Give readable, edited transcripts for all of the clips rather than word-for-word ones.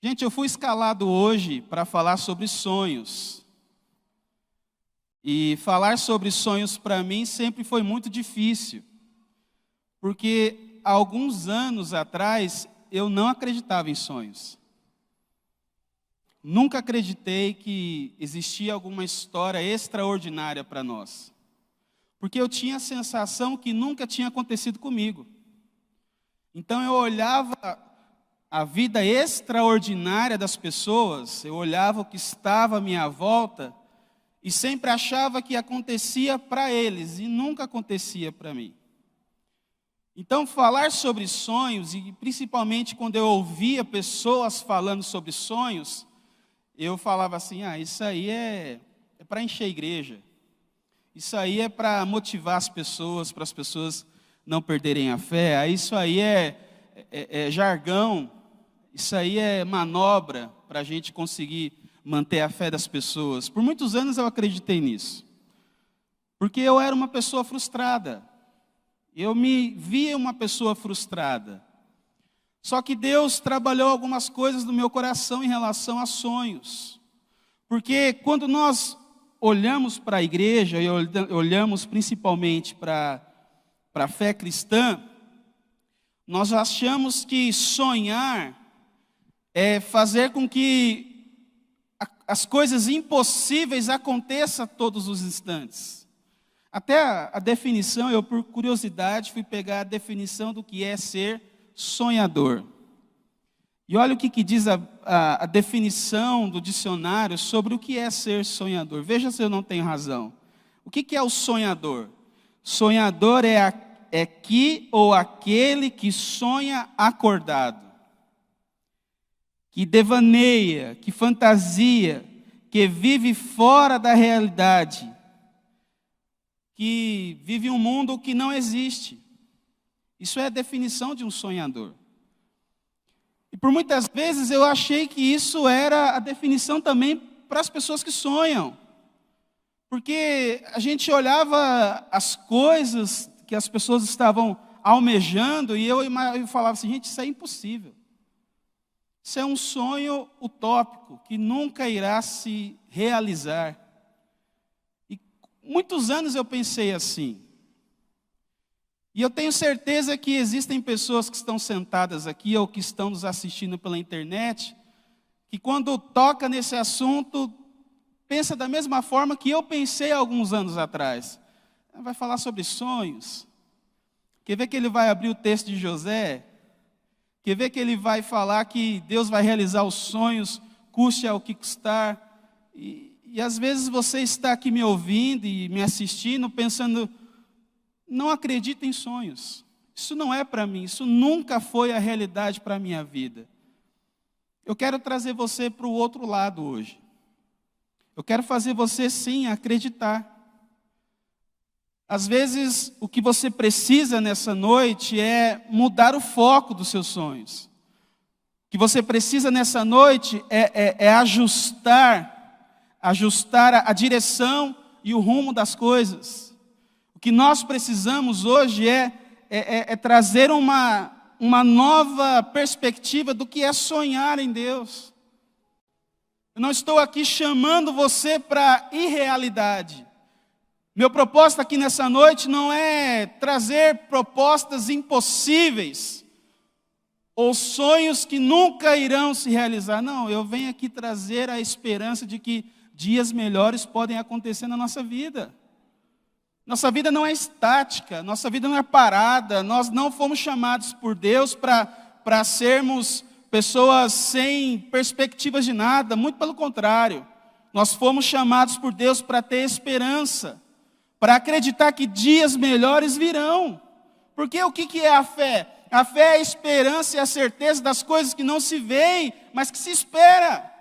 Gente, eu fui escalado hoje para falar sobre sonhos. E falar sobre sonhos para mim sempre foi muito difícil. Porque há alguns anos atrás eu não acreditava em sonhos. Nunca acreditei que existia alguma história extraordinária para nós. Porque eu tinha a sensação que nunca tinha acontecido comigo. Então eu olhava a vida extraordinária das pessoas, eu olhava o que estava à minha volta e sempre achava que acontecia para eles e nunca acontecia para mim. Então falar sobre sonhos, e principalmente quando eu ouvia pessoas falando sobre sonhos, eu falava assim, isso aí é para encher a igreja. Isso aí é para motivar as pessoas, para as pessoas não perderem a fé. Isso aí é jargão. Isso aí é manobra para a gente conseguir manter a fé das pessoas. Por muitos anos eu acreditei nisso. Porque eu era uma pessoa frustrada. Eu me via uma pessoa frustrada. Só que Deus trabalhou algumas coisas no meu coração em relação a sonhos. Porque quando nós olhamos para a igreja e olhamos principalmente para a fé cristã, nós achamos que sonhar é fazer com que as coisas impossíveis aconteçam a todos os instantes. Até a definição, eu por curiosidade fui pegar a definição do que é ser sonhador. E olha o que diz a definição do dicionário sobre o que é ser sonhador. Veja se eu não tenho razão. O que é o sonhador? Sonhador é que ou aquele que sonha acordado, que devaneia, que fantasia, que vive fora da realidade, que vive um mundo que não existe. Isso é a definição de um sonhador. E por muitas vezes eu achei que isso era a definição também para as pessoas que sonham. Porque a gente olhava as coisas que as pessoas estavam almejando e eu falava assim, gente, isso é impossível. Isso é um sonho utópico que nunca irá se realizar. E muitos anos eu pensei assim. E eu tenho certeza que existem pessoas que estão sentadas aqui ou que estão nos assistindo pela internet, que quando toca nesse assunto, pensa da mesma forma que eu pensei há alguns anos atrás. Vai falar sobre sonhos. Quer ver que ele vai abrir o texto de José? Quer ver que ele vai falar que Deus vai realizar os sonhos, custe ao que custar. E às vezes você está aqui me ouvindo e me assistindo, pensando, não acredito em sonhos. Isso não é para mim, isso nunca foi a realidade para a minha vida. Eu quero trazer você para o outro lado hoje. Eu quero fazer você sim acreditar. Às vezes, o que você precisa nessa noite é mudar o foco dos seus sonhos. O que você precisa nessa noite é ajustar a direção e o rumo das coisas. O que nós precisamos hoje é trazer uma nova perspectiva do que é sonhar em Deus. Eu não estou aqui chamando você para irrealidade. Meu propósito aqui nessa noite não é trazer propostas impossíveis ou sonhos que nunca irão se realizar. Não, eu venho aqui trazer a esperança de que dias melhores podem acontecer na nossa vida. Nossa vida não é estática, nossa vida não é parada. Nós não fomos chamados por Deus para sermos pessoas sem perspectivas de nada, muito pelo contrário. Nós fomos chamados por Deus para ter esperança, para acreditar que dias melhores virão. Porque o que é a fé? A fé é a esperança e a certeza das coisas que não se veem, mas que se espera.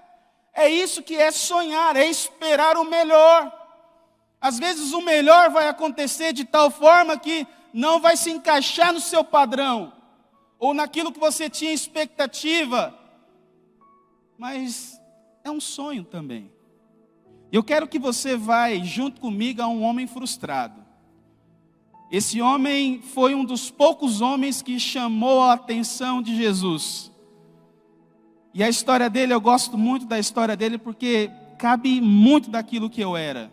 É isso que é sonhar, é esperar o melhor. Às vezes o melhor vai acontecer de tal forma que não vai se encaixar no seu padrão, ou naquilo que você tinha expectativa, mas é um sonho também. Eu quero que você vá junto comigo a um homem frustrado. Esse homem foi um dos poucos homens que chamou a atenção de Jesus. E a história dele, eu gosto muito da história dele porque cabe muito daquilo que eu era.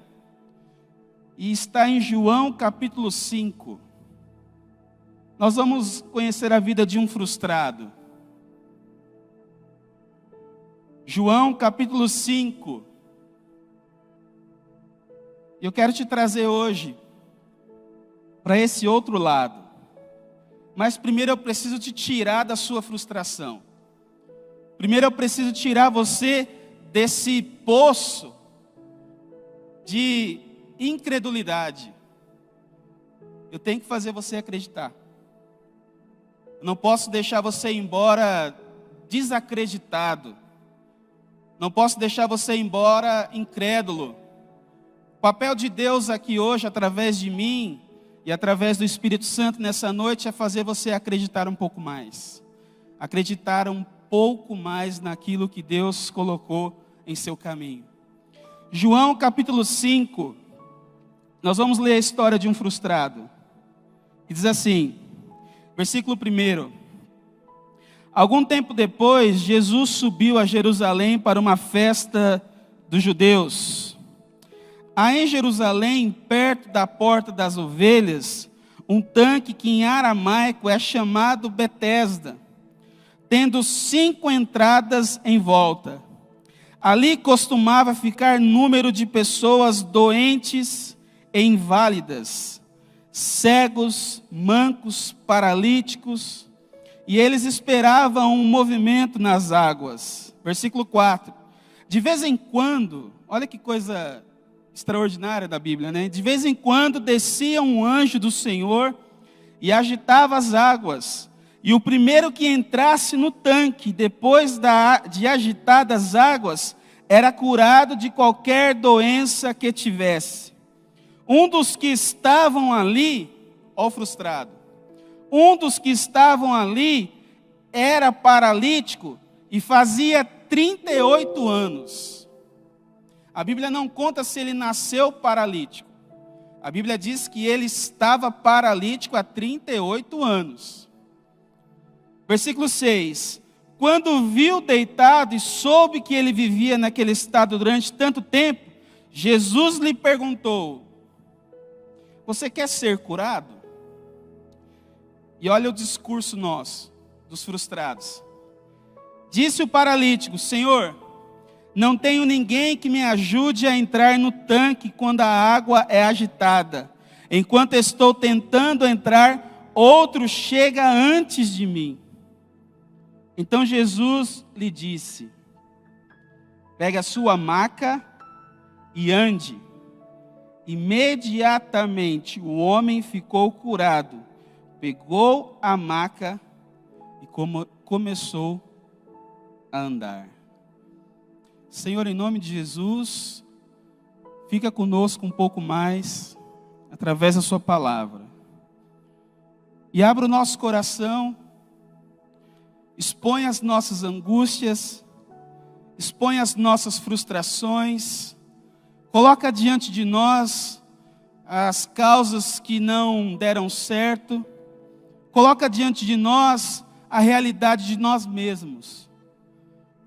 E está em João capítulo 5. Nós vamos conhecer a vida de um frustrado. João capítulo 5. Eu quero te trazer hoje para esse outro lado. Mas primeiro eu preciso te tirar da sua frustração. Primeiro eu preciso tirar você desse poço de incredulidade. Eu tenho que fazer você acreditar. Eu não posso deixar você ir embora desacreditado. Não posso deixar você ir embora incrédulo. O papel de Deus aqui hoje, através de mim e através do Espírito Santo nessa noite, é fazer você acreditar um pouco mais. Acreditar um pouco mais naquilo que Deus colocou em seu caminho. João capítulo 5, nós vamos ler a história de um frustrado. E diz assim, versículo 1. Algum tempo depois, Jesus subiu a Jerusalém para uma festa dos judeus. Há em Jerusalém, perto da porta das ovelhas, um tanque que em aramaico é chamado Betesda, tendo 5 entradas em volta. Ali costumava ficar número de pessoas doentes e inválidas, cegos, mancos, paralíticos, e eles esperavam um movimento nas águas. Versículo 4. De vez em quando, olha que coisa extraordinária da Bíblia, né? De vez em quando descia um anjo do Senhor e agitava as águas. E o primeiro que entrasse no tanque, depois de agitadas as águas, era curado de qualquer doença que tivesse. Um dos que estavam ali, ó frustrado, um dos que estavam ali era paralítico e fazia 38 anos. A Bíblia não conta se ele nasceu paralítico. A Bíblia diz que ele estava paralítico há 38 anos. Versículo 6. Quando viu deitado e soube que ele vivia naquele estado durante tanto tempo, Jesus lhe perguntou: você quer ser curado? E olha o discurso nosso, dos frustrados. Disse o paralítico: Senhor, não tenho ninguém que me ajude a entrar no tanque quando a água é agitada. Enquanto estou tentando entrar, outro chega antes de mim. Então Jesus lhe disse: pegue a sua maca e ande. Imediatamente o homem ficou curado, pegou a maca e começou a andar. Senhor, em nome de Jesus, fica conosco um pouco mais, através da sua palavra. E abra o nosso coração, expõe as nossas angústias, expõe as nossas frustrações, coloca diante de nós as causas que não deram certo, coloca diante de nós a realidade de nós mesmos.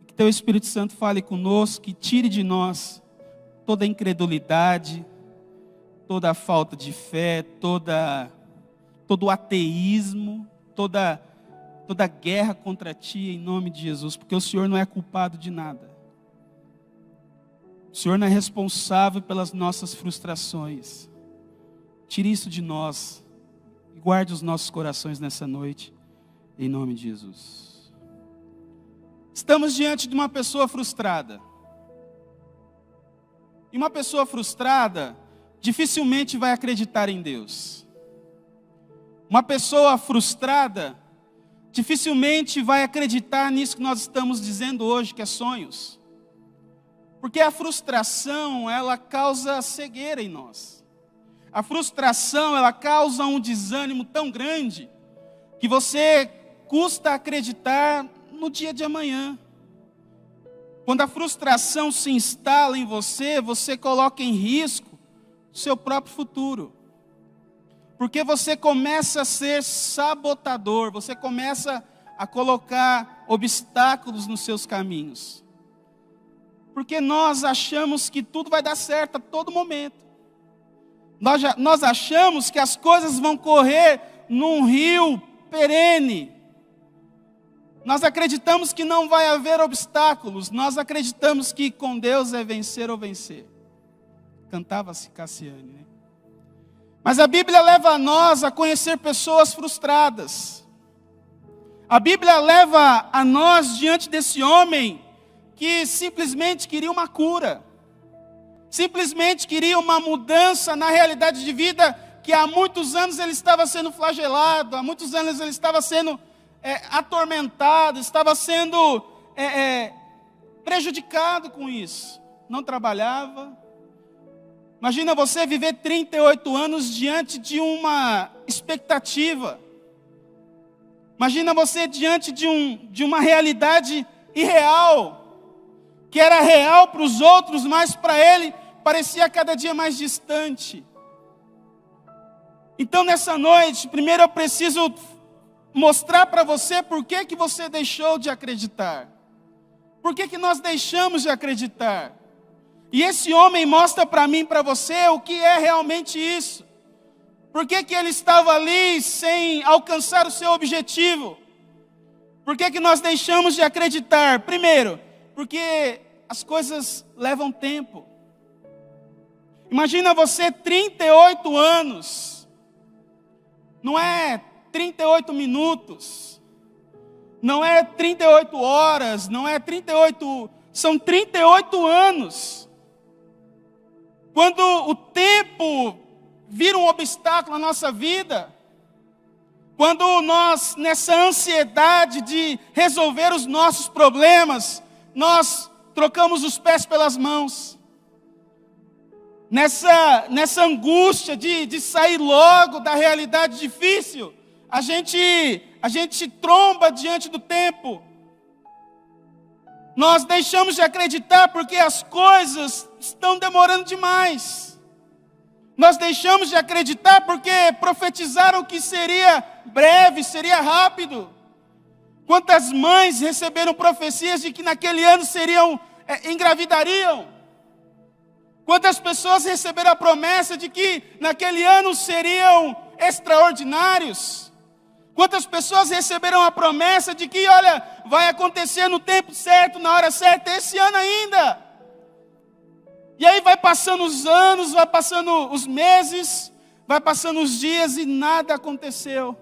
Que Teu Espírito Santo fale conosco, que tire de nós toda a incredulidade, toda a falta de fé, todo o ateísmo, toda guerra contra Ti, em nome de Jesus, porque o Senhor não é culpado de nada. O Senhor não é responsável pelas nossas frustrações. Tire isso de nós e guarde os nossos corações nessa noite, em nome de Jesus. Estamos diante de uma pessoa frustrada. E uma pessoa frustrada dificilmente vai acreditar em Deus. Uma pessoa frustrada dificilmente vai acreditar nisso que nós estamos dizendo hoje, que é sonhos. Porque a frustração, ela causa cegueira em nós. A frustração, ela causa um desânimo tão grande que você custa acreditar no dia de amanhã. Quando a frustração se instala em você, você coloca em risco o seu próprio futuro. Porque você começa a ser sabotador, você começa a colocar obstáculos nos seus caminhos. Porque nós achamos que tudo vai dar certo a todo momento. Nós achamos que as coisas vão correr num rio perene. Nós acreditamos que não vai haver obstáculos. Nós acreditamos que com Deus é vencer ou vencer. Cantava-se Cassiane, né? Mas a Bíblia leva nós a conhecer pessoas frustradas. A Bíblia leva a nós diante desse homem que simplesmente queria uma cura. Simplesmente queria uma mudança na realidade de vida que há muitos anos ele estava sendo flagelado, há muitos anos ele estava sendo atormentado, estava sendo prejudicado com isso. Não trabalhava. Imagina você viver 38 anos diante de uma expectativa. Imagina você diante de uma realidade irreal, que era real para os outros, mas para ele parecia cada dia mais distante. Então nessa noite, primeiro eu preciso mostrar para você por que você deixou de acreditar. Por que nós deixamos de acreditar? E esse homem mostra para mim e para você o que é realmente isso. Por que ele estava ali sem alcançar o seu objetivo? Por que nós deixamos de acreditar? Primeiro, porque as coisas levam tempo. Imagina você 38 anos. Não é 38 minutos. Não é 38 horas. Não é 38... São 38 anos. Quando o tempo vira um obstáculo na nossa vida, quando nós, nessa ansiedade de resolver os nossos problemas, nós trocamos os pés pelas mãos. Nessa angústia de sair logo da realidade difícil, a gente tromba diante do tempo. Nós deixamos de acreditar porque as coisas estão demorando demais. Nós deixamos de acreditar porque profetizaram que seria breve, seria rápido. Quantas mães receberam profecias de que naquele ano engravidariam? Quantas pessoas receberam a promessa de que naquele ano seriam extraordinários? Quantas pessoas receberam a promessa de que, olha, vai acontecer no tempo certo, na hora certa, esse ano ainda? E aí vai passando os anos, vai passando os meses, vai passando os dias e nada aconteceu.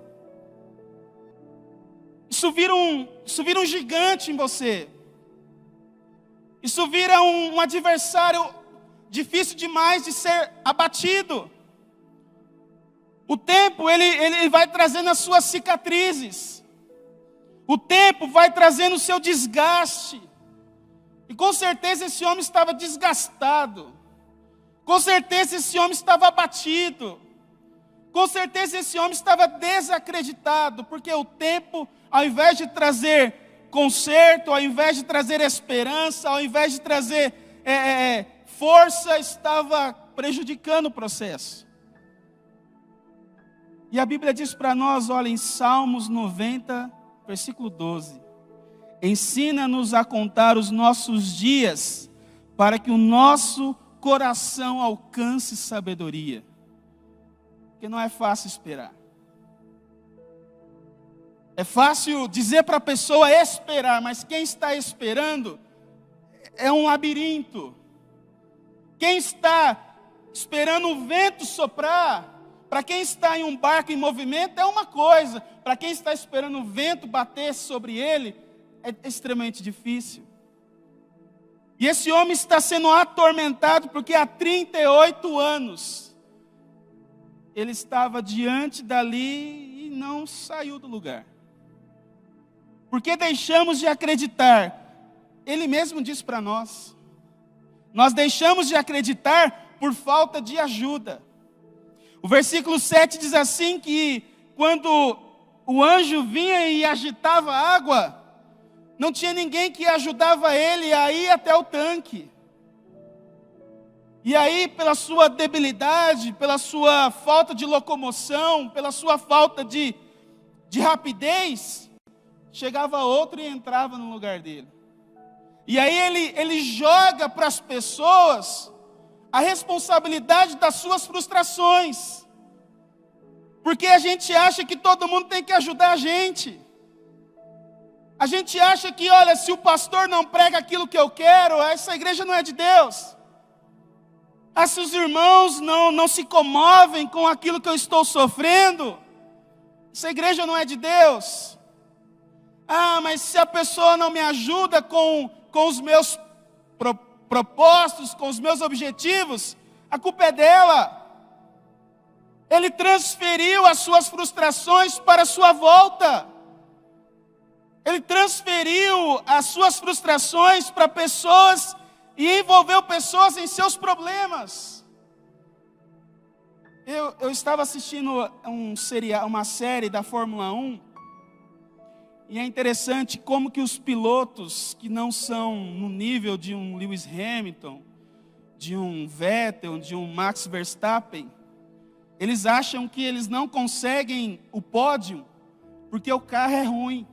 Isso vira um gigante em você. Isso vira um adversário difícil demais de ser abatido. O tempo, ele vai trazendo as suas cicatrizes. O tempo vai trazendo o seu desgaste. E com certeza esse homem estava desgastado. Com certeza esse homem estava abatido. Com certeza esse homem estava desacreditado. Porque o tempo, ao invés de trazer conserto, ao invés de trazer esperança, ao invés de trazer força, estava prejudicando o processo. E a Bíblia diz para nós, olha, em Salmos 90, versículo 12. Ensina-nos a contar os nossos dias, para que o nosso coração alcance sabedoria. Porque não é fácil esperar. É fácil dizer para a pessoa esperar, mas quem está esperando é um labirinto. Quem está esperando o vento soprar, para quem está em um barco em movimento é uma coisa, para quem está esperando o vento bater sobre ele, é extremamente difícil. E esse homem está sendo atormentado porque há 38 anos ele estava diante dali e não saiu do lugar. Porque deixamos de acreditar. Ele mesmo disse para nós. Nós deixamos de acreditar por falta de ajuda. O versículo 7 diz assim que quando o anjo vinha e agitava a água, não tinha ninguém que ajudava ele a ir até o tanque. E aí, pela sua debilidade, pela sua falta de locomoção, pela sua falta de rapidez, chegava outro e entrava no lugar dele. E aí ele joga para as pessoas a responsabilidade das suas frustrações. Porque a gente acha que todo mundo tem que ajudar a gente. A gente acha que, olha, se o pastor não prega aquilo que eu quero, essa igreja não é de Deus. Se os irmãos não se comovem com aquilo que eu estou sofrendo, essa igreja não é de Deus. Mas se a pessoa não me ajuda com os meus propósitos, com os meus objetivos, a culpa é dela. Ele transferiu as suas frustrações para a sua volta. Ele transferiu as suas frustrações para pessoas e envolveu pessoas em seus problemas. Eu estava assistindo uma série da Fórmula 1, e é interessante como que os pilotos que não são no nível de um Lewis Hamilton, de um Vettel, de um Max Verstappen, eles acham que eles não conseguem o pódio porque o carro é ruim.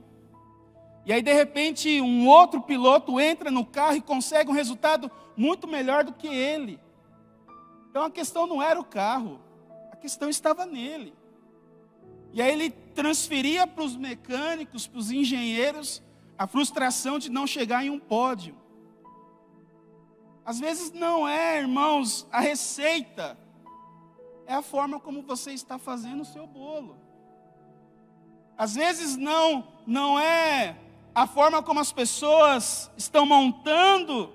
E aí, de repente, um outro piloto entra no carro e consegue um resultado muito melhor do que ele. Então, a questão não era o carro, a questão estava nele. E aí ele transferia para os mecânicos, para os engenheiros, a frustração de não chegar em um pódio. Às vezes não é, irmãos, a receita, é a forma como você está fazendo o seu bolo. Às vezes não é a forma como as pessoas estão montando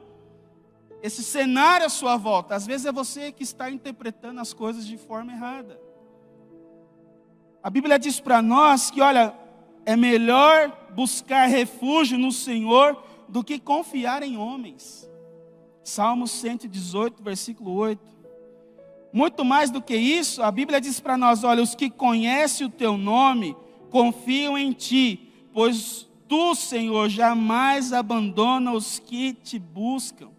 esse cenário à sua volta. Às vezes é você que está interpretando as coisas de forma errada. A Bíblia diz para nós que, olha, é melhor buscar refúgio no Senhor do que confiar em homens. Salmos 118, versículo 8. Muito mais do que isso, a Bíblia diz para nós, olha, os que conhecem o teu nome confiam em ti, pois tu, Senhor, jamais abandona os que te buscam.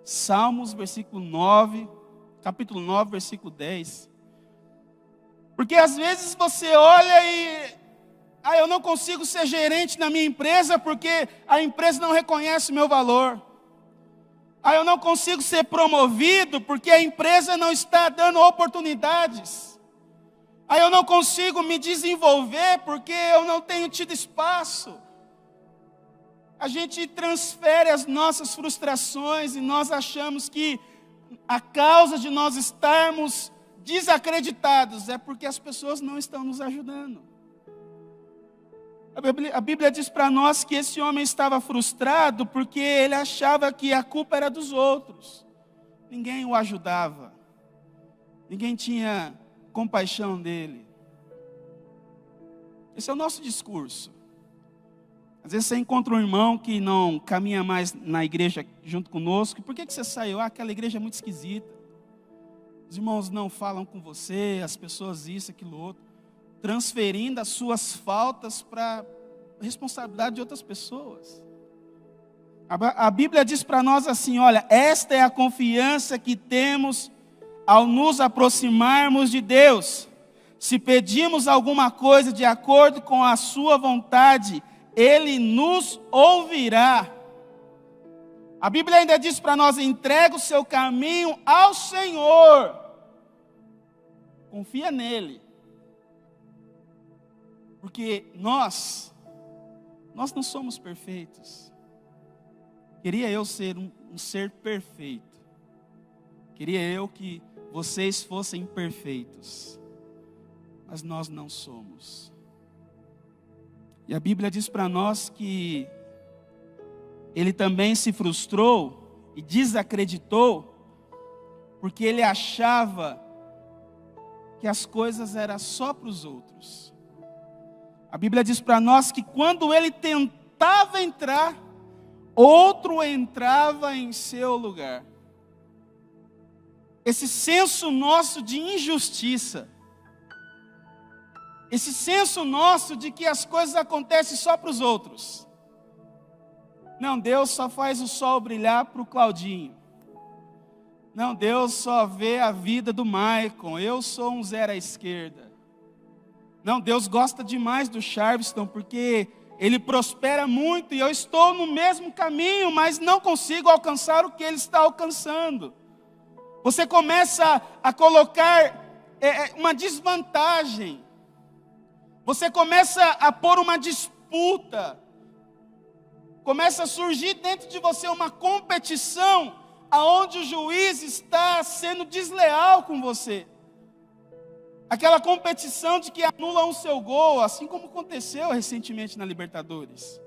Salmos, capítulo 9, versículo 10. Porque às vezes você olha e... eu não consigo ser gerente na minha empresa porque a empresa não reconhece o meu valor. Eu não consigo ser promovido porque a empresa não está dando oportunidades. Eu não consigo me desenvolver porque eu não tenho tido espaço. A gente transfere as nossas frustrações e nós achamos que a causa de nós estarmos desacreditados é porque as pessoas não estão nos ajudando. A Bíblia diz para nós que esse homem estava frustrado porque ele achava que a culpa era dos outros. Ninguém o ajudava. Ninguém tinha compaixão dele. Esse é o nosso discurso. Às vezes você encontra um irmão que não caminha mais na igreja junto conosco. Por que você saiu? Aquela igreja é muito esquisita. Os irmãos não falam com você, as pessoas isso, aquilo, outro. Transferindo as suas faltas para a responsabilidade de outras pessoas. A Bíblia diz para nós assim, olha, esta é a confiança que temos ao nos aproximarmos de Deus. Se pedimos alguma coisa de acordo com a sua vontade, Ele nos ouvirá. A Bíblia ainda diz para nós, entrega o seu caminho ao Senhor. Confia nele. Porque nós não somos perfeitos. Queria eu ser um ser perfeito. Queria eu que vocês fossem perfeitos. Mas nós não somos. E a Bíblia diz para nós que ele também se frustrou e desacreditou, porque ele achava que as coisas eram só para os outros. A Bíblia diz para nós que quando ele tentava entrar, outro entrava em seu lugar. Esse senso nosso de injustiça, esse senso nosso de que as coisas acontecem só para os outros. Não, Deus só faz o sol brilhar para o Claudinho. Não, Deus só vê a vida do Maicon. Eu sou um zero à esquerda. Não, Deus gosta demais do Charveston porque ele prospera muito e eu estou no mesmo caminho, mas não consigo alcançar o que ele está alcançando. Você começa a colocar uma desvantagem. Você começa a pôr uma disputa. Começa a surgir dentro de você uma competição, aonde o juiz está sendo desleal com você. Aquela competição de que anulam o seu gol, assim como aconteceu recentemente na Libertadores.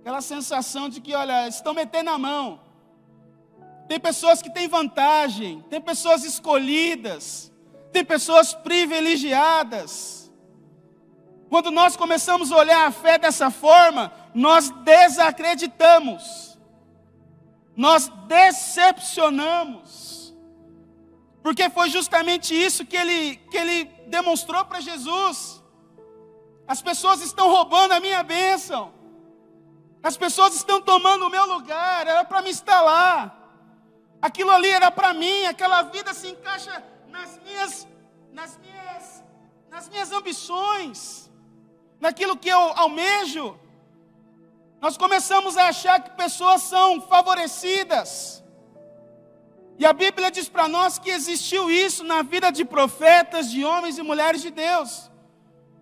Aquela sensação de que, olha, estão metendo a mão. Tem pessoas que têm vantagem, tem pessoas escolhidas, tem pessoas privilegiadas. Quando nós começamos a olhar a fé dessa forma, nós desacreditamos, nós decepcionamos. Porque foi justamente isso que ele demonstrou para Jesus. As pessoas estão roubando a minha bênção. As pessoas estão tomando o meu lugar. Era para me estar lá. Aquilo ali era para mim. Aquela vida se encaixa nas minhas ambições. Naquilo que eu almejo. Nós começamos a achar que pessoas são favorecidas. E a Bíblia diz para nós que existiu isso na vida de profetas, de homens e mulheres de Deus.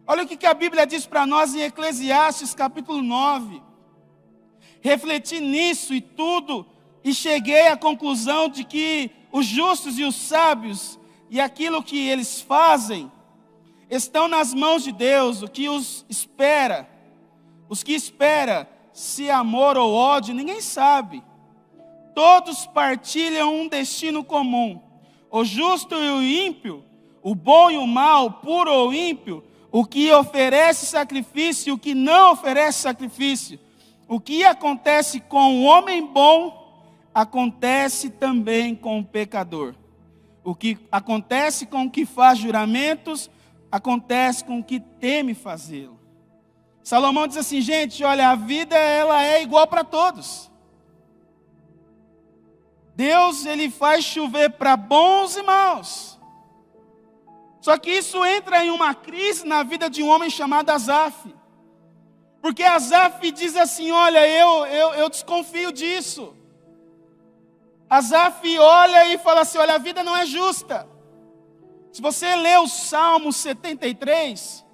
Olha o que a Bíblia diz para nós em Eclesiastes capítulo 9. Refleti nisso e cheguei à conclusão de que os justos e os sábios e aquilo que eles fazem estão nas mãos de Deus. O que os espera, se amor ou ódio, ninguém sabe. Todos partilham um destino comum. O justo e o ímpio, o bom e o mal, o puro ou o ímpio, o que oferece sacrifício e o que não oferece sacrifício. O que acontece com o homem bom, acontece também com o pecador. O que acontece com o que faz juramentos, acontece com o que teme fazê-lo. Salomão diz assim, gente, olha, a vida ela é igual para todos. Deus, ele faz chover para bons e maus. Só que isso entra em uma crise na vida de um homem chamado Asaf. Porque Asaf diz assim, olha, eu desconfio disso. Asaf olha e fala assim, olha, a vida não é justa. Se você ler o Salmo 73,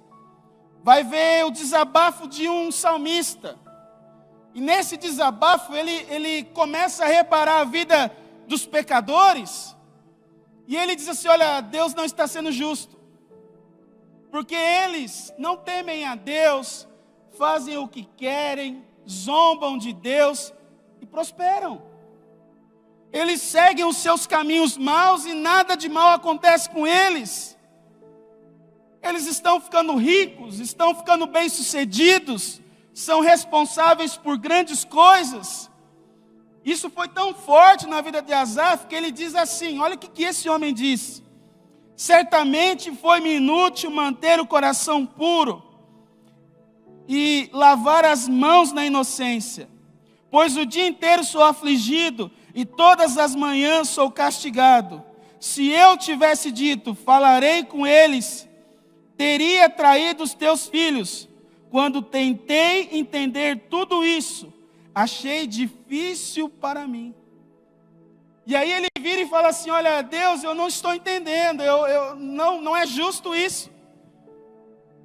vai ver o desabafo de um salmista. E nesse desabafo, ele começa a reparar a vida dos pecadores. E ele diz assim, olha, Deus não está sendo justo. Porque eles não temem a Deus, fazem o que querem, zombam de Deus e prosperam. Eles seguem os seus caminhos maus e nada de mal acontece com eles. Eles estão ficando ricos, estão ficando bem-sucedidos, são responsáveis por grandes coisas. Isso foi tão forte na vida de Asaf que ele diz assim, olha o que esse homem diz. Certamente foi-me inútil manter o coração puro e lavar as mãos na inocência, pois o dia inteiro sou afligido e todas as manhãs sou castigado. Se eu tivesse dito, falarei com eles, teria traído os teus filhos. Quando tentei entender tudo isso, achei difícil para mim. E aí ele vira e fala assim, olha, Deus, eu não estou entendendo, não é justo isso.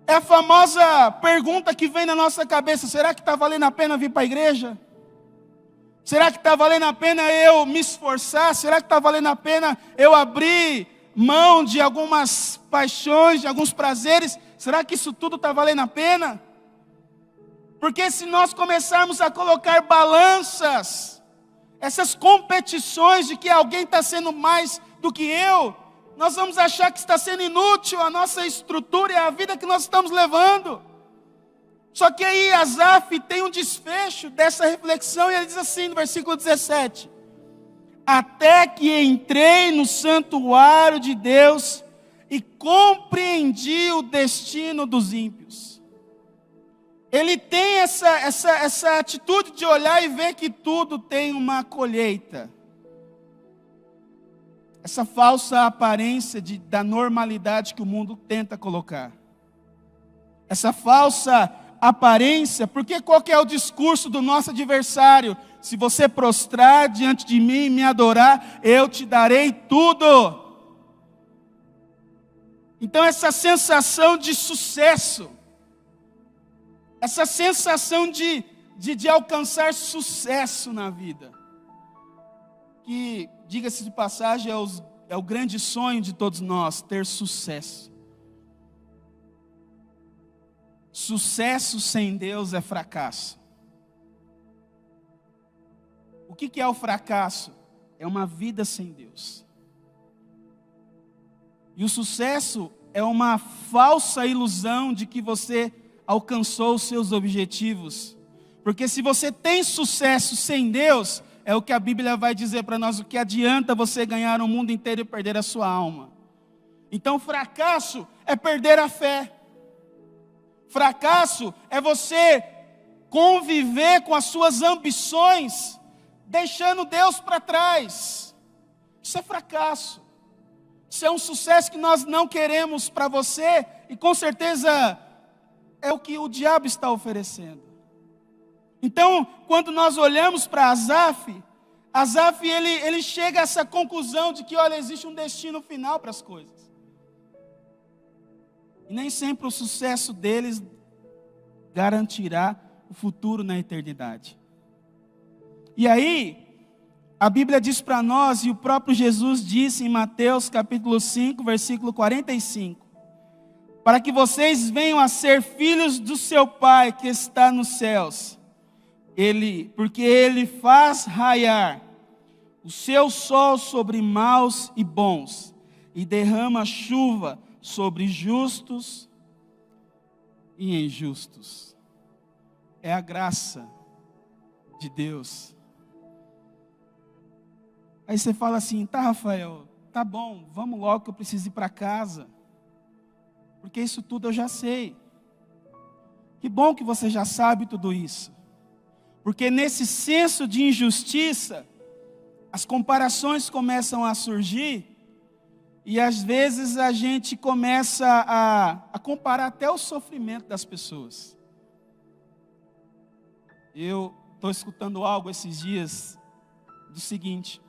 É a famosa pergunta que vem na nossa cabeça, será que está valendo a pena vir para a igreja? Será que está valendo a pena eu me esforçar? Será que está valendo a pena eu abrir mão de algumas paixões, de alguns prazeres? Será que isso tudo está valendo a pena? Porque se nós começarmos a colocar balanças, essas competições de que alguém está sendo mais do que eu, nós vamos achar que está sendo inútil a nossa estrutura e a vida que nós estamos levando. Só que aí Asaf tem um desfecho dessa reflexão e ele diz assim no versículo 17. Até que entrei no santuário de Deus e compreendi o destino dos ímpios. Ele tem essa atitude de olhar e ver que tudo tem uma colheita. Essa falsa aparência da normalidade que o mundo tenta colocar. Essa falsa aparência, porque qual que é o discurso do nosso adversário? Se você prostrar diante de mim e me adorar, eu te darei tudo. Então essa sensação de sucesso, essa sensação de alcançar sucesso na vida, que, diga-se de passagem, é o grande sonho de todos nós, ter sucesso. Sucesso sem Deus é fracasso. O que é o fracasso? É uma vida sem Deus. E o sucesso é uma falsa ilusão de que você alcançou os seus objetivos. Porque se você tem sucesso sem Deus, é o que a Bíblia vai dizer para nós, o que adianta você ganhar o mundo inteiro e perder a sua alma. Então fracasso é perder a fé. Fracasso é você conviver com as suas ambições, deixando Deus para trás. Isso é fracasso. Isso é um sucesso que nós não queremos para você, e com certeza é o que o diabo está oferecendo. Então, quando nós olhamos para Asaf ele chega a essa conclusão de que, olha, existe um destino final para as coisas. E nem sempre o sucesso deles garantirá o futuro na eternidade. E aí, a Bíblia diz para nós, e o próprio Jesus disse em Mateus capítulo 5, versículo 45, para que vocês venham a ser filhos do seu Pai que está nos céus, porque Ele faz raiar o seu sol sobre maus e bons, e derrama chuva sobre justos e injustos. É a graça de Deus. Aí você fala assim, tá, Rafael, tá bom, vamos logo que eu preciso ir para casa, porque isso tudo eu já sei. Que bom que você já sabe tudo isso, porque nesse senso de injustiça, as comparações começam a surgir, e às vezes a gente começa a comparar até o sofrimento das pessoas. Eu estou escutando algo esses dias do seguinte: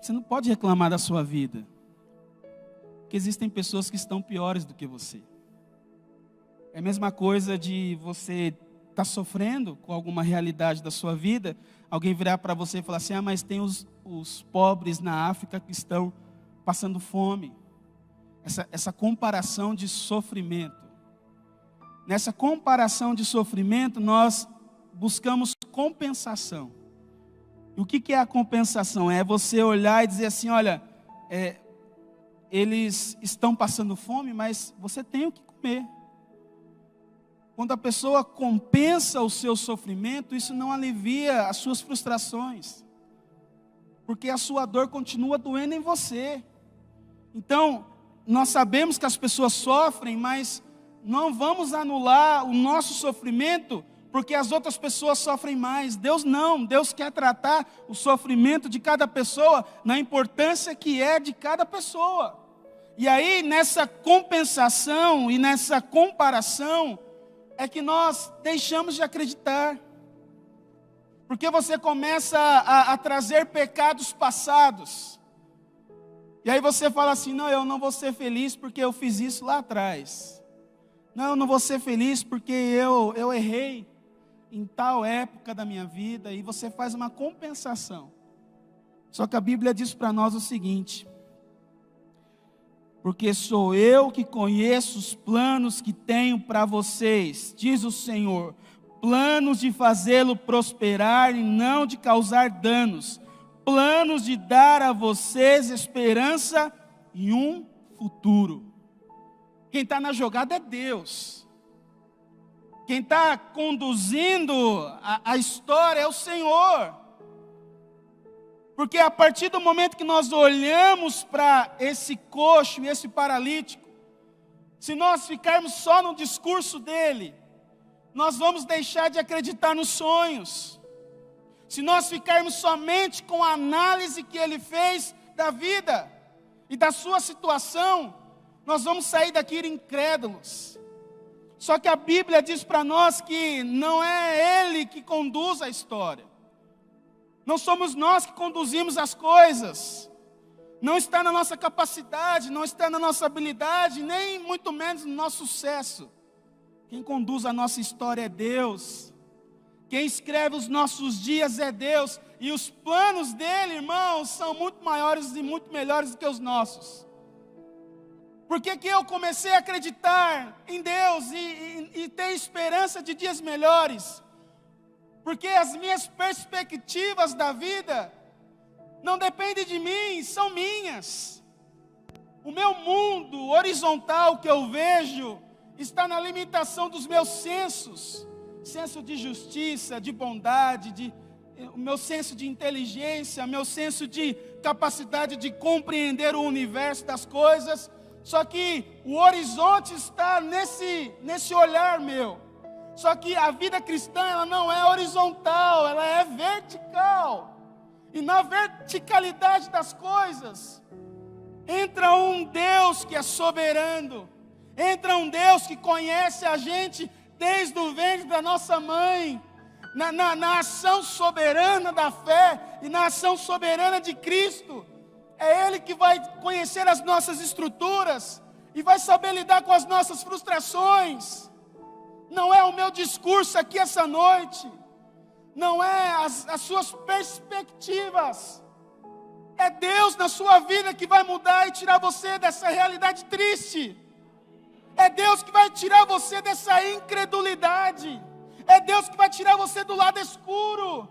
você não pode reclamar da sua vida, porque existem pessoas que estão piores do que você. É a mesma coisa de você estar sofrendo com alguma realidade da sua vida, alguém virar para você e falar assim, mas tem os pobres na África que estão passando fome. Essa comparação de sofrimento. Nessa comparação de sofrimento, nós buscamos compensação. E o que é a compensação? É você olhar e dizer assim, olha, eles estão passando fome, mas você tem o que comer. Quando a pessoa compensa o seu sofrimento, isso não alivia as suas frustrações, porque a sua dor continua doendo em você. Então, nós sabemos que as pessoas sofrem, mas não vamos anular o nosso sofrimento, porque as outras pessoas sofrem mais. Deus não, Deus quer tratar o sofrimento de cada pessoa na importância que é de cada pessoa. E aí, nessa compensação e nessa comparação, é que nós deixamos de acreditar. Porque você começa a trazer pecados passados. E aí você fala assim, não, eu não vou ser feliz porque eu fiz isso lá atrás. Não, eu não vou ser feliz porque eu errei em tal época da minha vida. E você faz uma compensação. Só que a Bíblia diz para nós o seguinte: porque sou eu que conheço os planos que tenho para vocês, diz o Senhor, planos de fazê-lo prosperar e não de causar danos, planos de dar a vocês esperança e um futuro. Quem está na jogada é Deus. Quem está conduzindo a história é o Senhor. Porque a partir do momento que nós olhamos para esse coxo e esse paralítico, se nós ficarmos só no discurso dele, nós vamos deixar de acreditar nos sonhos. Se nós ficarmos somente com a análise que ele fez da vida e da sua situação, nós vamos sair daqui incrédulos. Só que a Bíblia diz para nós que não é Ele que conduz a história. Não somos nós que conduzimos as coisas. Não está na nossa capacidade, não está na nossa habilidade, nem muito menos no nosso sucesso. Quem conduz a nossa história é Deus. Quem escreve os nossos dias é Deus. E os planos dele, irmãos, são muito maiores e muito melhores do que os nossos. Por que eu comecei a acreditar em Deus e ter esperança de dias melhores? Porque as minhas perspectivas da vida não dependem de mim, são minhas. O meu mundo horizontal que eu vejo está na limitação dos meus sensos. Senso de justiça, de bondade, o meu senso de inteligência, meu senso de capacidade de compreender o universo das coisas. Só que o horizonte está nesse olhar meu. Só que a vida cristã, ela não é horizontal, ela é vertical. E na verticalidade das coisas, entra um Deus que é soberano. Entra um Deus que conhece a gente desde o ventre da nossa mãe. Na ação soberana da fé e na ação soberana de Cristo. É Ele que vai conhecer as nossas estruturas e vai saber lidar com as nossas frustrações. Não é o meu discurso aqui essa noite. Não é as suas perspectivas. É Deus na sua vida que vai mudar e tirar você dessa realidade triste. É Deus que vai tirar você dessa incredulidade. É Deus que vai tirar você do lado escuro.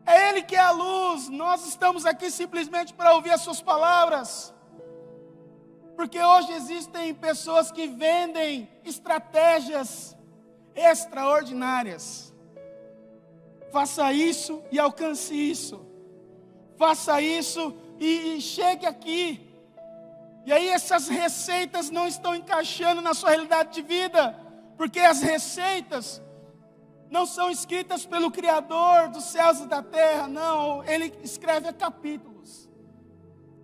É Ele que é a luz. Nós estamos aqui simplesmente para ouvir as suas palavras. Porque hoje existem pessoas que vendem estratégias extraordinárias. Faça isso e alcance isso. Faça isso e chegue aqui. E aí essas receitas não estão encaixando na sua realidade de vida. Porque as receitas não são escritas pelo Criador dos céus e da terra. Não, Ele escreve capítulos.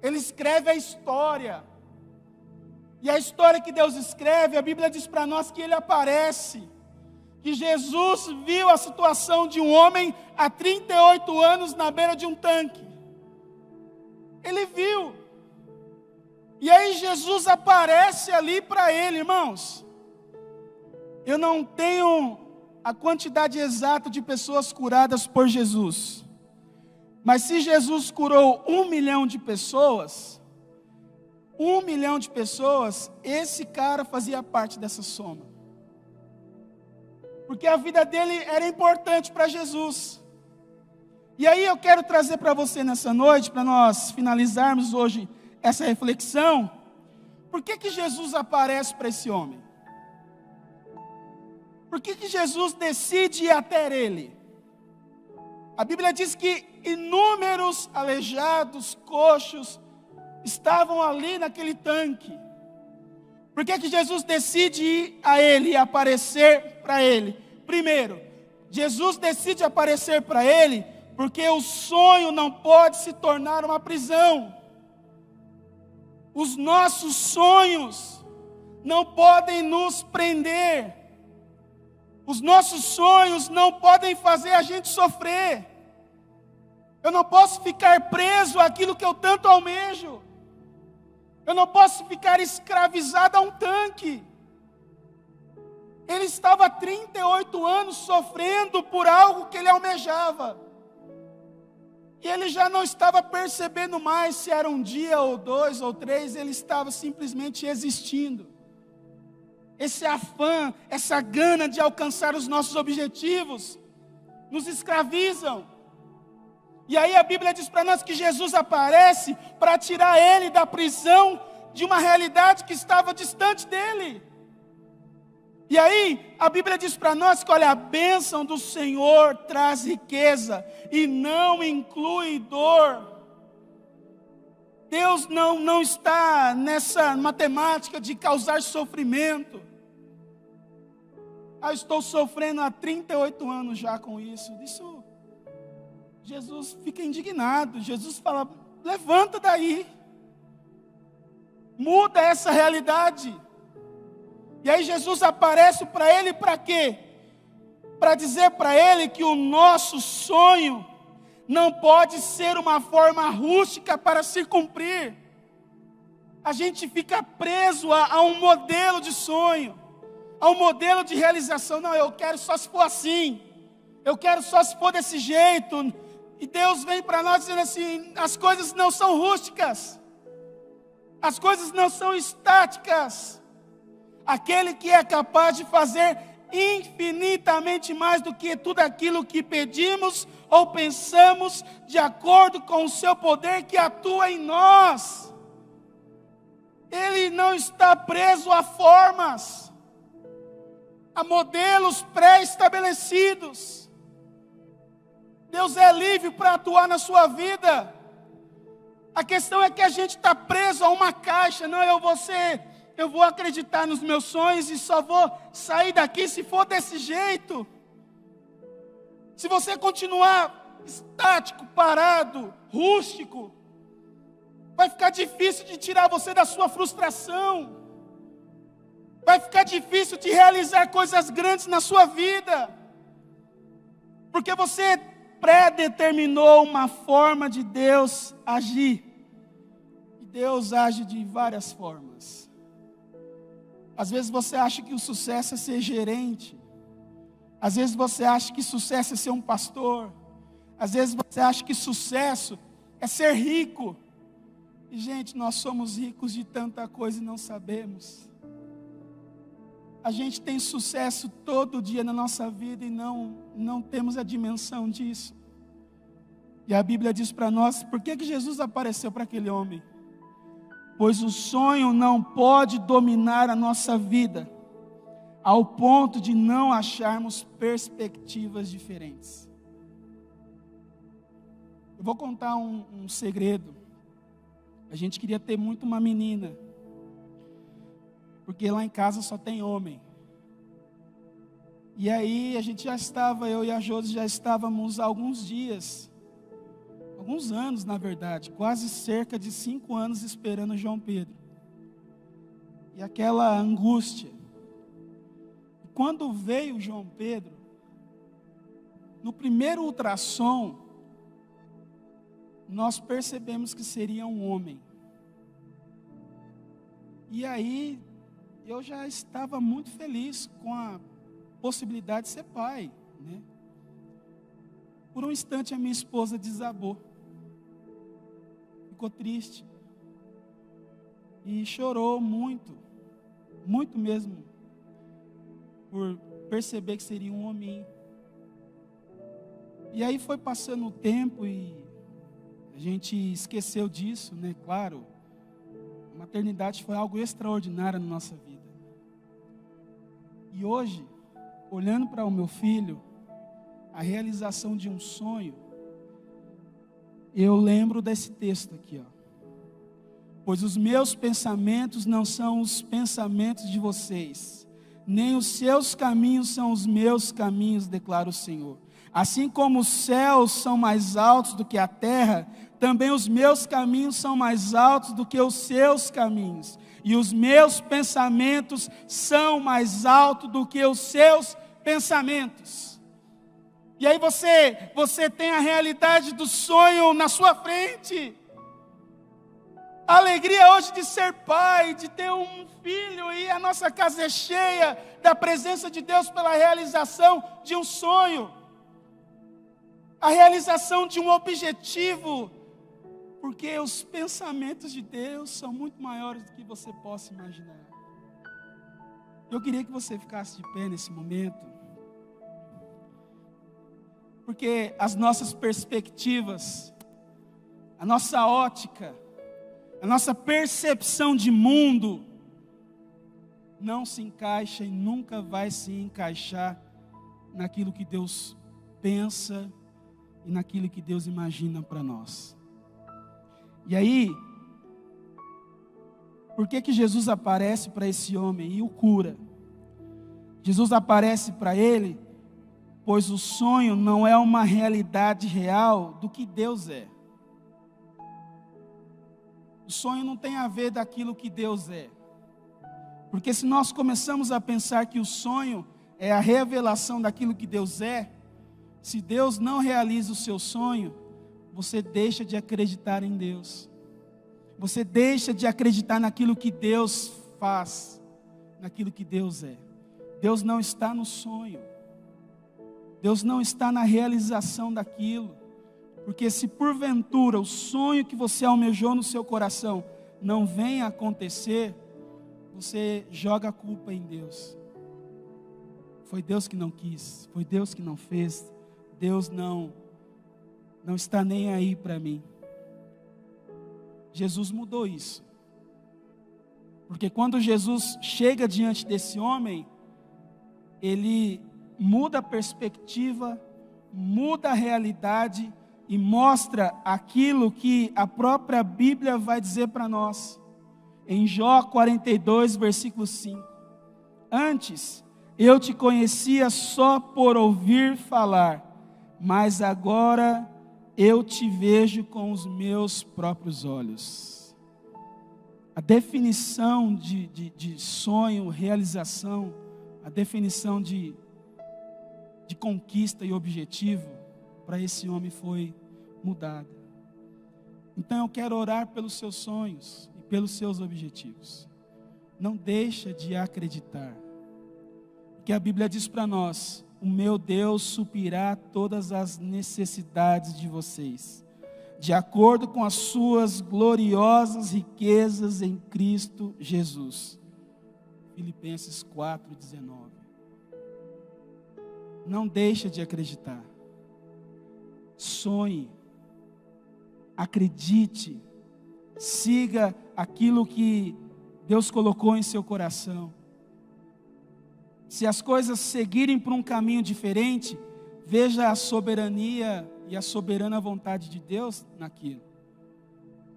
Ele escreve a história. E a história que Deus escreve, a Bíblia diz para nós que Ele aparece. Que Jesus viu a situação de um homem há 38 anos na beira de um tanque. Ele viu. E aí Jesus aparece ali para ele, irmãos. Eu não tenho a quantidade exata de pessoas curadas por Jesus. Mas se Jesus curou 1 milhão de pessoas, 1 milhão de pessoas, esse cara fazia parte dessa soma. Porque a vida dele era importante para Jesus. E aí eu quero trazer para você nessa noite, para nós finalizarmos hoje essa reflexão. Por que Jesus aparece para esse homem? Por que Jesus decide ir até ele? A Bíblia diz que inúmeros aleijados, coxos, estavam ali naquele tanque. Por que Jesus decide ir a ele e aparecer para ele? Primeiro, Jesus decide aparecer para ele porque o sonho não pode se tornar uma prisão. Os nossos sonhos não podem nos prender. Os nossos sonhos não podem fazer a gente sofrer. Eu não posso ficar preso àquilo que eu tanto almejo. Eu não posso ficar escravizado a um tanque. Ele estava há 38 anos sofrendo por algo que ele almejava. E ele já não estava percebendo mais se era um dia ou 2 ou 3, ele estava simplesmente existindo. Esse afã, essa gana de alcançar os nossos objetivos, nos escravizam. E aí a Bíblia diz para nós que Jesus aparece para tirar ele da prisão de uma realidade que estava distante dele. E aí a Bíblia diz para nós que, olha, a bênção do Senhor traz riqueza e não inclui dor. Deus não está nessa matemática de causar sofrimento. Eu estou sofrendo há 38 anos já com isso. Jesus fica indignado. Jesus fala, levanta daí. Muda essa realidade. E aí Jesus aparece para ele para quê? Para dizer para ele que o nosso sonho não pode ser uma forma rústica para se cumprir. A gente fica preso a um modelo de sonho, a um modelo de realização. Não, eu quero só se for assim, eu quero só se for desse jeito. E Deus vem para nós dizendo assim: as coisas não são rústicas, as coisas não são estáticas. Aquele que é capaz de fazer infinitamente mais do que tudo aquilo que pedimos ou pensamos, de acordo com o seu poder que atua em nós. Ele não está preso a formas, a modelos pré-estabelecidos. Deus é livre para atuar na sua vida. A questão é que a gente está preso a uma caixa. Não, eu vou acreditar nos meus sonhos e só vou sair daqui se for desse jeito. Se você continuar estático, parado, rústico, vai ficar difícil de tirar você da sua frustração. Vai ficar difícil de realizar coisas grandes na sua vida. Porque você predeterminou uma forma de Deus agir. E Deus age de várias formas. Às vezes você acha que o sucesso é ser gerente. Às vezes você acha que sucesso é ser um pastor. Às vezes você acha que sucesso é ser rico. E gente, nós somos ricos de tanta coisa e não sabemos. A gente tem sucesso todo dia na nossa vida e não temos a dimensão disso. E a Bíblia diz para nós, por que Jesus apareceu para aquele homem? Pois o sonho não pode dominar a nossa vida, ao ponto de não acharmos perspectivas diferentes. Eu vou contar um segredo. A gente queria ter muito uma menina, porque lá em casa só tem homem. E aí a gente eu e a Josi já estávamos há alguns anos na verdade, quase cerca de 5 anos esperando o João Pedro. E aquela angústia. Quando veio o João Pedro, no primeiro ultrassom, nós percebemos que seria um homem. E aí, eu já estava muito feliz com a possibilidade de ser pai, né? Por um instante a minha esposa desabou. Ficou triste. E chorou muito, muito mesmo, por perceber que seria um homem. E aí foi passando o tempo e a gente esqueceu disso, né? Claro, a maternidade foi algo extraordinário na nossa vida. E hoje, olhando para o meu filho, a realização de um sonho, eu lembro desse texto aqui, ó. Pois os meus pensamentos não são os pensamentos de vocês, nem os seus caminhos são os meus caminhos, declara o Senhor. Assim como os céus são mais altos do que a terra, também os meus caminhos são mais altos do que os seus caminhos. E os meus pensamentos são mais altos do que os seus pensamentos. E aí você tem a realidade do sonho na sua frente. A alegria hoje de ser pai, de ter um filho, e a nossa casa é cheia da presença de Deus pela realização de um sonho. A realização de um objetivo, porque os pensamentos de Deus são muito maiores do que você possa imaginar. Eu queria que você ficasse de pé nesse momento, porque as nossas perspectivas, a nossa ótica, a nossa percepção de mundo não se encaixa e nunca vai se encaixar naquilo que Deus pensa e naquilo que Deus imagina para nós. E aí, por que Jesus aparece para esse homem e o cura? Jesus aparece para ele, pois o sonho não é uma realidade real do que Deus é. O sonho não tem a ver daquilo que Deus é. Porque se nós começamos a pensar que o sonho é a revelação daquilo que Deus é, se Deus não realiza o seu sonho, você deixa de acreditar em Deus. Você deixa de acreditar naquilo que Deus faz, naquilo que Deus é. Deus não está no sonho. Deus não está na realização daquilo. Porque se porventura o sonho que você almejou no seu coração não vem a acontecer, você joga a culpa em Deus. Foi Deus que não quis, foi Deus que não fez, Deus não está nem aí para mim. Jesus mudou isso. Porque quando Jesus chega diante desse homem, ele muda a perspectiva, muda a realidade e mostra aquilo que a própria Bíblia vai dizer para nós. Em Jó 42, versículo 5. Antes, eu te conhecia só por ouvir falar, mas agora eu te vejo com os meus próprios olhos. A definição de sonho, realização, a definição de conquista e objetivo para esse homem foi mudada. Então eu quero orar pelos seus sonhos e pelos seus objetivos. Não deixa de acreditar. Porque a Bíblia diz para nós: o meu Deus suprirá todas as necessidades de vocês, de acordo com as suas gloriosas riquezas em Cristo Jesus. Filipenses 4:19. Não deixa de acreditar. Sonhe, acredite, siga aquilo que Deus colocou em seu coração. Se as coisas seguirem por um caminho diferente, veja a soberania e a soberana vontade de Deus naquilo.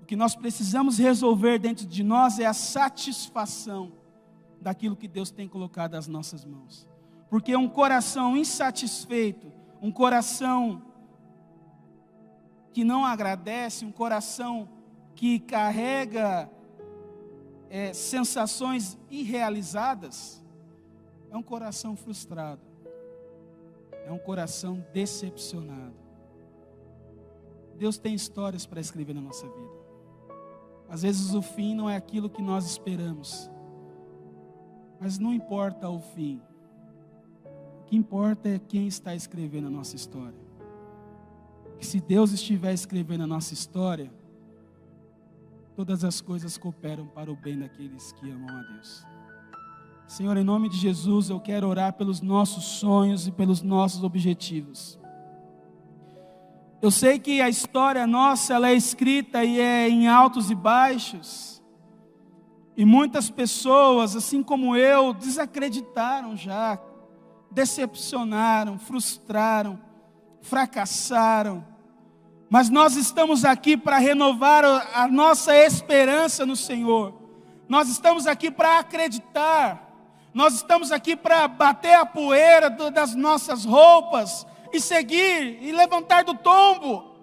O que nós precisamos resolver dentro de nós é a satisfação daquilo que Deus tem colocado às nossas mãos. Porque um coração insatisfeito, um coração que não agradece, um coração que carrega sensações irrealizadas, é um coração frustrado, é um coração decepcionado. Deus tem histórias para escrever na nossa vida. Às vezes o fim não é aquilo que nós esperamos, mas não importa o fim. O que importa é quem está escrevendo a nossa história. E se Deus estiver escrevendo a nossa história, todas as coisas cooperam para o bem daqueles que amam a Deus. Senhor, em nome de Jesus, eu quero orar pelos nossos sonhos e pelos nossos objetivos. Eu sei que a história nossa, ela é escrita e é em altos e baixos. E muitas pessoas, assim como eu, desacreditaram já, decepcionaram, frustraram, fracassaram. Mas nós estamos aqui para renovar a nossa esperança no Senhor. Nós estamos aqui para acreditar. Nós estamos aqui para bater a poeira das nossas roupas e seguir e levantar do tombo.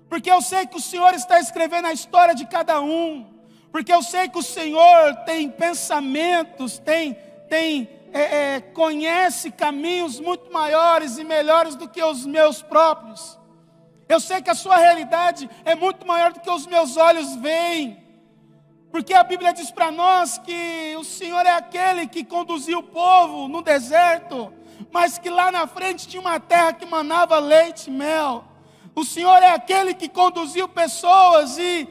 Porque eu sei que o Senhor está escrevendo a história de cada um. Porque eu sei que o Senhor tem pensamentos, conhece caminhos muito maiores e melhores do que os meus próprios. Eu sei que a sua realidade é muito maior do que os meus olhos veem. Porque a Bíblia diz para nós que o Senhor é aquele que conduziu o povo no deserto, mas que lá na frente tinha uma terra que manava leite e mel. O Senhor é aquele que conduziu pessoas e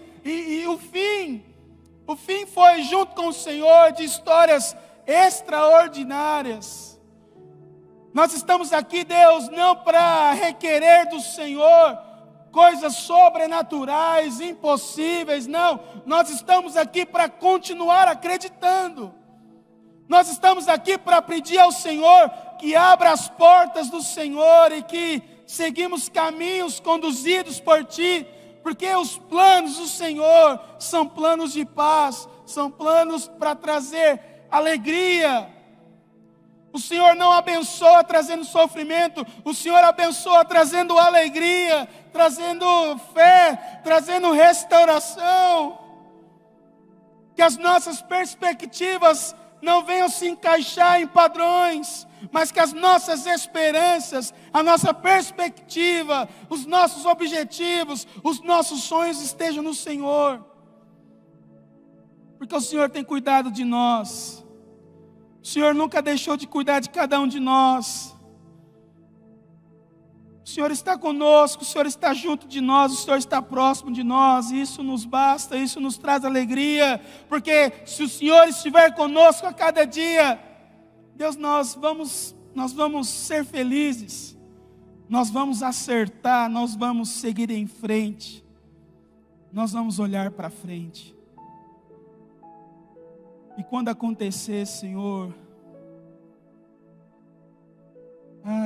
o fim foi junto com o Senhor de histórias extraordinárias. Nós estamos aqui, Deus, não para requerer do Senhor coisas sobrenaturais, impossíveis, não. Nós estamos aqui para continuar acreditando. Nós estamos aqui para pedir ao Senhor que abra as portas do Senhor e que seguimos caminhos conduzidos por Ti, porque os planos do Senhor são planos de paz, são planos para trazer alegria. O Senhor não abençoa trazendo sofrimento, o Senhor abençoa trazendo alegria, trazendo fé, trazendo restauração. Que as nossas perspectivas não venham se encaixar em padrões, mas que as nossas esperanças, a nossa perspectiva, os nossos objetivos, os nossos sonhos estejam no Senhor. Porque o Senhor tem cuidado de nós. O Senhor nunca deixou de cuidar de cada um de nós. O Senhor está conosco, o Senhor está junto de nós, o Senhor está próximo de nós, e isso nos basta, isso nos traz alegria, porque se o Senhor estiver conosco a cada dia, Deus, nós vamos ser felizes, nós vamos acertar, nós vamos seguir em frente, nós vamos olhar para frente. E quando acontecer, Senhor,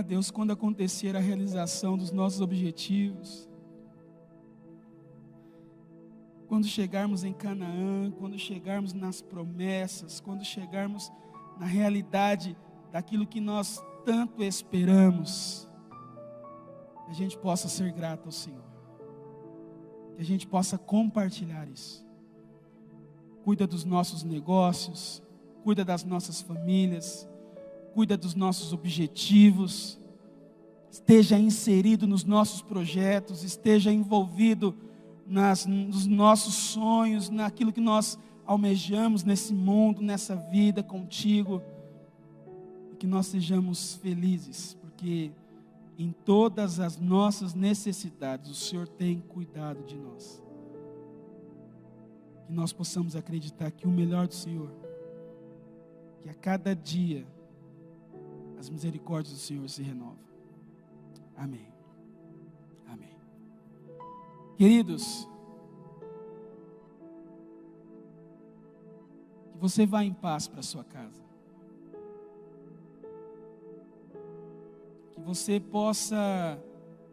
Deus, quando acontecer a realização dos nossos objetivos, quando chegarmos em Canaã, quando chegarmos nas promessas, quando chegarmos na realidade daquilo que nós tanto esperamos, que a gente possa ser grato ao Senhor, que a gente possa compartilhar isso. Cuida dos nossos negócios, cuida das nossas famílias, cuida dos nossos objetivos, esteja inserido nos nossos projetos, esteja envolvido nos nossos sonhos, naquilo que nós almejamos nesse mundo, nessa vida contigo, e que nós sejamos felizes, porque em todas as nossas necessidades o Senhor tem cuidado de nós. Que nós possamos acreditar que o melhor do Senhor, que a cada dia as misericórdias do Senhor se renovam. Amém. Amém. Queridos, que você vá em paz para a sua casa. Que você possa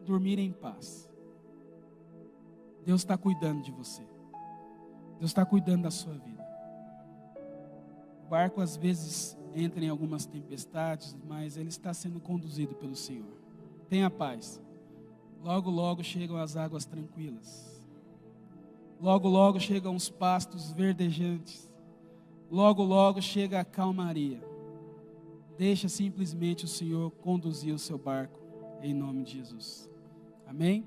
dormir em paz. Deus está cuidando de você. Deus está cuidando da sua vida. O barco às vezes entra em algumas tempestades, mas ele está sendo conduzido pelo Senhor. Tenha paz. Logo, logo chegam as águas tranquilas. Logo, logo chegam os pastos verdejantes. Logo, logo chega a calmaria. Deixa simplesmente o Senhor conduzir o seu barco, em nome de Jesus. Amém?